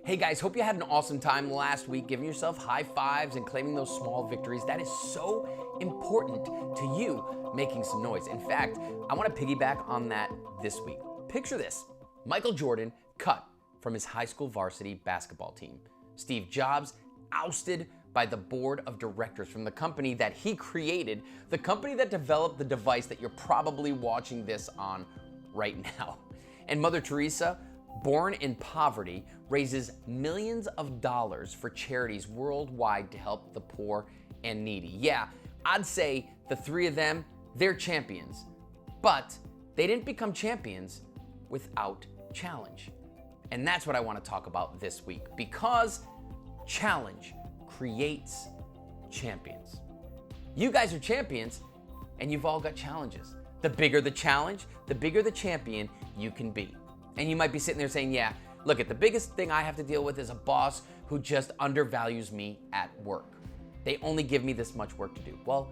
Hey guys, hope you had an awesome time last week giving yourself high fives and claiming those small victories. That is so important to you making some noise. In fact, I want to piggyback on that this week. Picture this: Michael Jordan cut from his high school varsity basketball team. Steve Jobs ousted by the board of directors from the company that he created, the company that developed the device that you're probably watching this on right now. And Mother Teresa, born in poverty, raises millions of dollars for charities worldwide to help the poor and needy. Yeah, I'd say the three of them, they're champions. But they didn't become champions without challenge. And that's what I want to talk about this week, because challenge creates champions. You guys are champions, and you've all got challenges. The bigger the challenge, the bigger the champion you can be. And you might be sitting there saying, yeah, look, the biggest thing I have to deal with is a boss who just undervalues me at work. They only give me this much work to do. Well,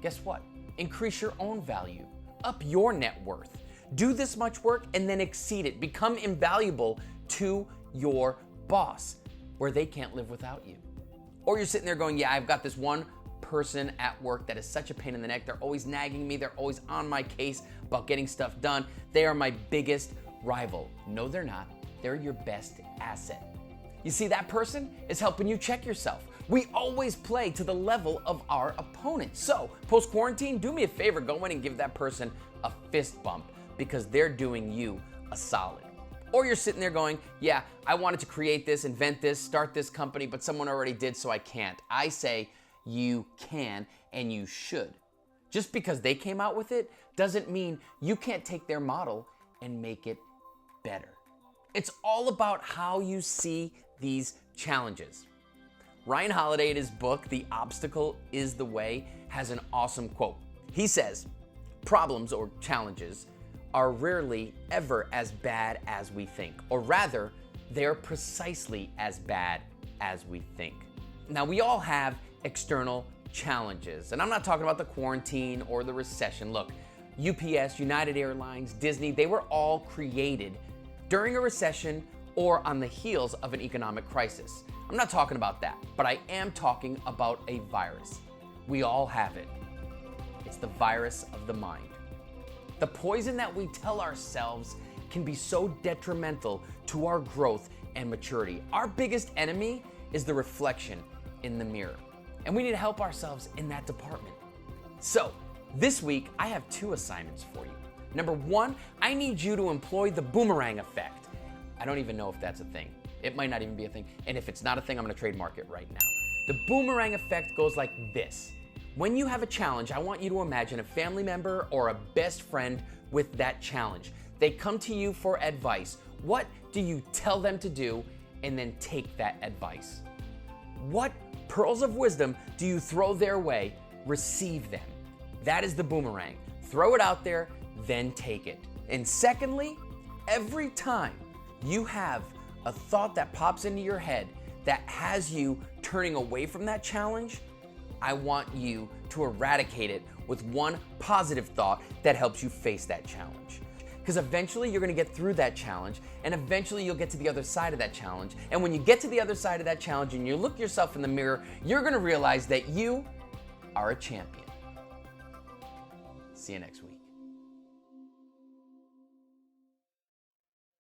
guess what? Increase your own value, up your net worth. Do this much work and then exceed it. Become invaluable to your boss where they can't live without you. Or you're sitting there going, yeah, I've got this one person at work that is such a pain in the neck. They're always nagging me. They're always on my case about getting stuff done. They are my biggest rival. No, they're not. They're your best asset. You see, that person is helping you check yourself. We always play to the level of our opponent. So, post-quarantine, do me a favor, go in and give that person a fist bump, because they're doing you a solid. Or you're sitting there going, yeah, I wanted to create this, invent this, start this company, but someone already did, so I can't. I say you can and you should. Just because they came out with it doesn't mean you can't take their model and make it better. It's all about how you see these challenges. Ryan Holiday, in his book, The Obstacle is the Way, has an awesome quote. He says, problems or challenges are rarely ever as bad as we think, or rather, they're precisely as bad as we think. Now, we all have external challenges, and I'm not talking about the quarantine or the recession. Look, UPS, United Airlines, Disney, they were all created during a recession or on the heels of an economic crisis. I'm not talking about that, but I am talking about a virus. We all have it. It's the virus of the mind. The poison that we tell ourselves can be so detrimental to our growth and maturity. Our biggest enemy is the reflection in the mirror, and we need to help ourselves in that department. So, this week, I have two assignments for you. Number one, I need you to employ the boomerang effect. I don't even know if that's a thing. It might not even be a thing, and if it's not a thing, I'm gonna trademark it right now. The boomerang effect goes like this. When you have a challenge, I want you to imagine a family member or a best friend with that challenge. They come to you for advice. What do you tell them to do, and then take that advice? What pearls of wisdom do you throw their way? Receive them. That is the boomerang. Throw it out there, then take it. And secondly, every time you have a thought that pops into your head that has you turning away from that challenge, I want you to eradicate it with one positive thought that helps you face that challenge. Because eventually you're gonna get through that challenge, and eventually you'll get to the other side of that challenge. And when you get to the other side of that challenge and you look yourself in the mirror, you're gonna realize that you are a champion. See you next week.